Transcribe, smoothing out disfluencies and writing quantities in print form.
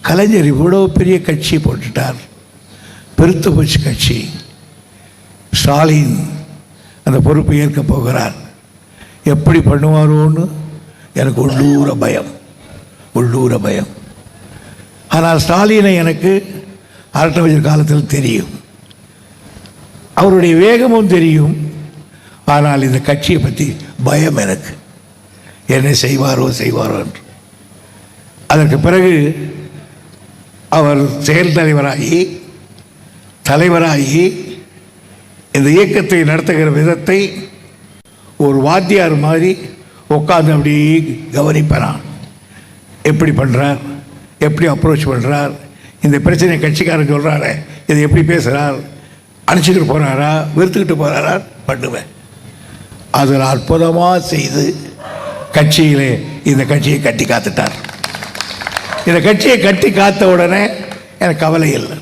கலைஞர் இவ்வளோ பெரிய கட்சி போட்டுட்டார், பெருத்து போச்சு கட்சி. ஸ்டாலின் அந்த பொறுப்பை ஏற்க போகிறார். எப்படி பண்ணுவாரோன்னு எனக்கு உள்ளூர பயம். ஆனால் ஸ்டாலினை எனக்கு அரட்டவஜர் காலத்தில் தெரியும், அவருடைய வேகமும் தெரியும். ஆனால் இந்த கட்சியை பற்றி பயம் எனக்கு, என்ன செய்வாரோ என்று. அதற்கு பிறகு அவர் செயல் தலைவராகி இந்த இயக்கத்தை நடத்துகிற விதத்தை ஒரு வாத்தியார் மாதிரி உட்கார்ந்து அப்படியே கவனிப்பேன். எப்படி பண்ணுறார், எப்படி அப்ரோச் பண்ணுறார், இந்த பிரச்சனை கட்சிக்காரன் சொல்கிறாரு இதை எப்படி பேசுகிறார், அனுப்பிச்சிட்டு போகிறாரா, வெறுத்துக்கிட்டு போகிறாரா பண்ணுவேன். அதில் அற்புதமாக செய்து கட்சியிலே இந்த கட்சியை கட்டி காத்துட்டார். இந்த கட்சியை கட்டி காத்த உடனே எனக்கு கவலை இல்லை.